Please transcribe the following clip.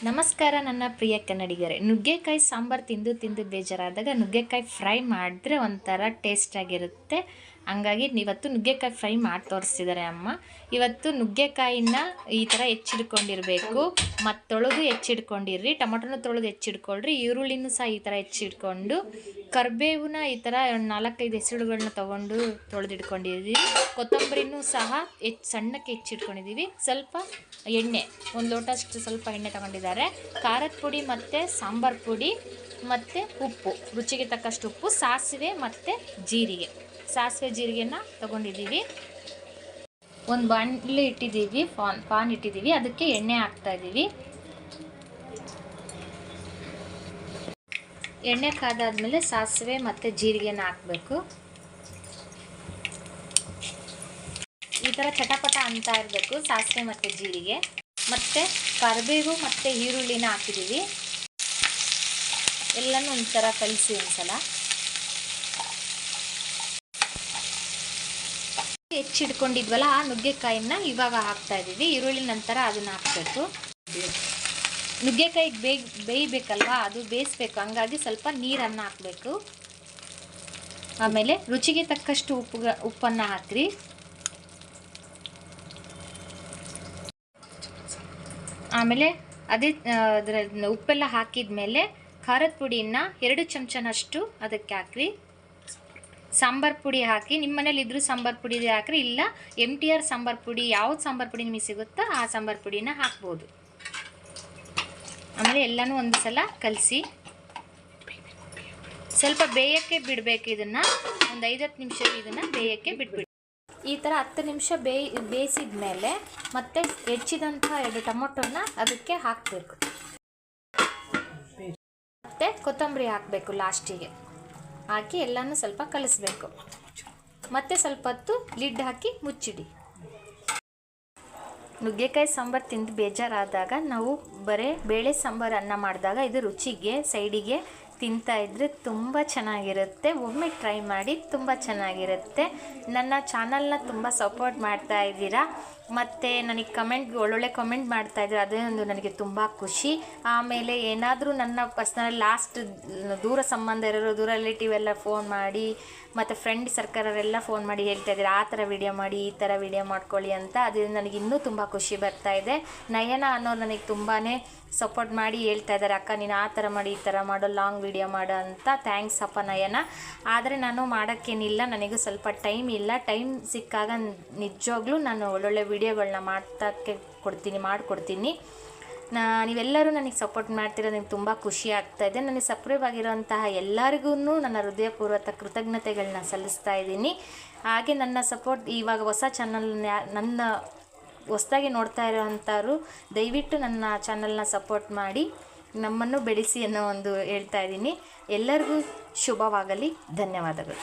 ನಮಸ್ಕಾರ ನನ್ನ ಪ್ರಿಯ ಕನ್ನಡಿಗರೇ. ನುಗ್ಗೆಕಾಯಿ ಸಾಂಬಾರು ತಿಂದು ಬೇಜಾರಾದಾಗ ನುಗ್ಗೆಕಾಯಿ ಫ್ರೈ ಮಾಡಿದ್ರೆ ಒಂಥರ ಟೇಸ್ಟ್ ಆಗಿರುತ್ತೆ. ಹಂಗಾಗಿ ಇವತ್ತು ನುಗ್ಗೆಕಾಯಿ ಫ್ರೈ ಮಾಡಿ ತೋರಿಸ್ತಿದ್ದಾರೆ ಅಮ್ಮ. ಇವತ್ತು ನುಗ್ಗೆಕಾಯಿನ ಈ ಥರ ಹೆಚ್ಚಿಡ್ಕೊಂಡಿರಬೇಕು, ಮತ್ತು ತೊಳೆದು ಹೆಚ್ಚಿಡ್ಕೊಂಡಿರ್ರಿ. ಟೊಮೊಟೊನ ತೊಳೆದು ಹೆಚ್ಚಿಡ್ಕೊಳ್ರಿ. ಈರುಳ್ಳಿನೂ ಸಹ ಈ ಥರ ಹೆಚ್ಚಿಡ್ಕೊಂಡು, ಕರಿಬೇವನ್ನ ಈ ಥರ 4-5 ಹೆಸರುಗಳನ್ನ ತೊಗೊಂಡು ತೊಳೆದಿಟ್ಕೊಂಡಿದ್ದೀವಿ. ಕೊತ್ತಂಬರಿನೂ ಸಹ ಸಣ್ಣಕ್ಕೆ ಹೆಚ್ಚಿಟ್ಕೊಂಡಿದ್ದೀವಿ. ಸ್ವಲ್ಪ ಎಣ್ಣೆ, 1 ಲೋಟಷ್ಟು ಸ್ವಲ್ಪ ಎಣ್ಣೆ ತಗೊಂಡಿದ್ದಾರೆ. ಖಾರದ ಪುಡಿ ಮತ್ತು ಸಾಂಬಾರು ಪುಡಿ ಮತ್ತು ಉಪ್ಪು, ರುಚಿಗೆ ತಕ್ಕಷ್ಟು ಉಪ್ಪು, ಸಾಸಿವೆ ಮತ್ತು ಜೀರಿಗೆ. ಸಾಸಿವೆ ಜೀರಿಗೆನ ತೊಗೊಂಡಿದ್ದೀವಿ. ಒಂದು ಬಾಣಲಿ ಇಟ್ಟಿದ್ದೀವಿ, ಪಾನ್ ಇಟ್ಟಿದ್ದೀವಿ. ಅದಕ್ಕೆ ಎಣ್ಣೆ ಹಾಕ್ತಾಯಿದ್ದೀವಿ. ಎಣ್ಣೆ ಕಾದಾದ್ಮೇಲೆ ಸಾಸಿವೆ ಮತ್ತು ಜೀರಿಗೆನ ಹಾಕಬೇಕು. ಈ ಥರ ಚಟಪಟ ಅಂತ ಇರಬೇಕು ಸಾಸಿವೆ ಮತ್ತು ಜೀರಿಗೆ. ಮತ್ತು ಕರಿಬೇವು ಮತ್ತು ಈರುಳ್ಳಿನ ಹಾಕಿದ್ದೀವಿ. ಎಲ್ಲನೂ ಒಂಥರ ಕಲಿಸಿ ಒಂದ್ಸಲ. ಹೆಚ್ಚಿಡ್ಕೊಂಡಿದ್ವಲ್ಲ ಆ ನುಗ್ಗೆಕಾಯಿನ ಇವಾಗ ಹಾಕ್ತಾ ಇದ್ದೀವಿ. ಈರುಳ್ಳಿ ನಂತರ ಅದನ್ನು ಹಾಕಬೇಕು. ನುಗ್ಗೆಕಾಯಿಗೆ ಬೇಯಬೇಕಲ್ವಾ, ಅದು ಬೇಯಿಸ್ಬೇಕು. ಹಂಗಾಗಿ ಸ್ವಲ್ಪ ನೀರನ್ನು ಹಾಕಬೇಕು. ಆಮೇಲೆ ರುಚಿಗೆ ತಕ್ಕಷ್ಟು ಉಪ್ಪನ್ನು ಹಾಕ್ರಿ. ಆಮೇಲೆ ಅದೇ ಅದರ ಉಪ್ಪೆಲ್ಲ ಹಾಕಿದ ಮೇಲೆ ಖಾರದ ಪುಡಿನ 2 ಚಮಚನಷ್ಟು ಅದಕ್ಕೆ ಹಾಕ್ರಿ. ಸಾಂಬಾರು ಪುಡಿ ಹಾಕಿ, ನಿಮ್ಮ ಮನೇಲಿ ಇದ್ರೂ ಸಾಂಬಾರು ಪುಡಿ ಹಾಕ್ರಿ, ಇಲ್ಲ MTR ಸಾಂಬಾರು ಪುಡಿ, ಯಾವ್ದು ಸಾಂಬಾರು ಪುಡಿ ನಿಮಗೆ ಸಿಗುತ್ತೋ ಆ ಸಾಂಬಾರು ಪುಡಿನ ಹಾಕ್ಬೋದು. ಆಮೇಲೆ ಎಲ್ಲನೂ ಒಂದು ಸಲ ಕಲಸಿ ಸ್ವಲ್ಪ ಬೇಯಕ್ಕೆ ಬಿಡಬೇಕು. ಇದನ್ನು ಒಂದು 5-10 ನಿಮಿಷ ಇದನ್ನು ಬೇಯಕ್ಕೆ ಬಿಟ್ಬಿಡಿ. ಈ ಥರ 10 ನಿಮಿಷ ಬೇಯಿಸಿದ ಮೇಲೆ ಮತ್ತೆ ಹೆಚ್ಚಿದಂಥ 2 ಟೊಮೊಟೊನ ಅದಕ್ಕೆ ಹಾಕಬೇಕು. ಮತ್ತು ಕೊತ್ತಂಬರಿ ಹಾಕಬೇಕು ಲಾಸ್ಟಿಗೆ. ಹಾಕಿ ಎಲ್ಲನೂ ಸ್ವಲ್ಪ ಕಲಿಸ್ಬೇಕು. ಮತ್ತು ಸ್ವಲ್ಪ ಹೊತ್ತು ಲಿಡ್ ಹಾಕಿ ಮುಚ್ಚಿಡಿ. ನುಗ್ಗೆಕಾಯಿ ಸಾಂಬಾರು ತಿಂದು ಬೇಜಾರಾದಾಗ ನಾವು ಬರೀ ಬೇಳೆ ಸಾಂಬಾರು ಅನ್ನ ಮಾಡಿದಾಗ ಇದು ರುಚಿಗೆ ಸೈಡಿಗೆ ತಿಂತಾಯಿದ್ರೆ ತುಂಬ ಚೆನ್ನಾಗಿರುತ್ತೆ. ಒಮ್ಮೆ ಟ್ರೈ ಮಾಡಿ, ತುಂಬ ಚೆನ್ನಾಗಿರುತ್ತೆ. ನನ್ನ ಚಾನಲ್ನ ತುಂಬ ಸಪೋರ್ಟ್ ಮಾಡ್ತಾ ಇದ್ದೀರಾ, ಮತ್ತು ನನಗೆ ಒಳ್ಳೊಳ್ಳೆ ಕಮೆಂಟ್ ಮಾಡ್ತಾಯಿದ್ದೀರ. ಅದೇ ಒಂದು ನನಗೆ ತುಂಬ ಖುಷಿ. ಆಮೇಲೆ ಏನಾದರೂ ನನ್ನ ಪರ್ಸ್ನಲ್ ಲಾಸ್ಟ್ ದೂರ ಸಂಬಂಧ ಇರೋರು, ದೂರ ರಿಲೇಟಿವ್ ಎಲ್ಲ ಫೋನ್ ಮಾಡಿ, ಮತ್ತು ಫ್ರೆಂಡ್ ಸರ್ಕಲರೆಲ್ಲ ಫೋನ್ ಮಾಡಿ ಹೇಳ್ತಾಯಿದ್ದೀರ ಆ ಥರ ವಿಡಿಯೋ ಮಾಡಿ, ಈ ಥರ ವಿಡಿಯೋ ಮಾಡ್ಕೊಳ್ಳಿ ಅಂತ. ಅದು ನನಗೆ ಇನ್ನೂ ತುಂಬ ಖುಷಿ ಬರ್ತಾಯಿದೆ. ನಯನ ಅನ್ನೋರು ನನಗೆ ತುಂಬಾ ಸಪೋರ್ಟ್ ಮಾಡಿ ಹೇಳ್ತಾ ಇದ್ದಾರೆ, ಅಕ್ಕ ನೀನು ಆ ಥರ ಮಾಡಿ, ಈ ಥರ ಮಾಡೋ, ಲಾಂಗ್ ವಿಡಿಯೋ ಮಾಡೋ ಅಂತ. ಥ್ಯಾಂಕ್ಸ್ ಅಪ್ಪ ನಯನ. ಆದರೆ ನಾನು ಮಾಡೋಕ್ಕೇನಿಲ್ಲ, ನನಗೂ ಸ್ವಲ್ಪ ಟೈಮ್ ಇಲ್ಲ. ಟೈಮ್ ಸಿಕ್ಕಾಗ ನಿಜವಾಗ್ಲೂ ನಾನು ಒಳ್ಳೊಳ್ಳೆ ವಿಡಿಯೋಗಳನ್ನ ಮಾಡಿಕೊಡ್ತೀನಿ. ನೀವೆಲ್ಲರೂ ನನಗೆ ಸಪೋರ್ಟ್ ಮಾಡ್ತೀರ, ನನಗೆ ತುಂಬ ಖುಷಿ ಆಗ್ತಾಯಿದೆ. ನನಗೆ ಸಬ್ಸ್ಕ್ರೈಬ್ ಆಗಿರೋಂತಹ ಎಲ್ಲರಿಗೂ ನನ್ನ ಹೃದಯಪೂರ್ವಕ ಕೃತಜ್ಞತೆಗಳನ್ನ ಸಲ್ಲಿಸ್ತಾ ಇದ್ದೀನಿ. ಹಾಗೆ ನನ್ನ ಸಪೋರ್ಟ್ ಇವಾಗ ಹೊಸ ಚಾನಲ್ ನನ್ನ ಹೊಸದಾಗಿ ನೋಡ್ತಾ ಇರೋವಂಥವ್ರು ದಯವಿಟ್ಟು ನನ್ನ ಚಾನಲ್ನ ಸಪೋರ್ಟ್ ಮಾಡಿ ನಮ್ಮನ್ನು ಬೆಳೆಸಿ ಅನ್ನೋ ಒಂದು ಹೇಳ್ತಾ ಇದ್ದೀನಿ. ಎಲ್ಲರಿಗೂ ಶುಭವಾಗಲಿ. ಧನ್ಯವಾದಗಳು.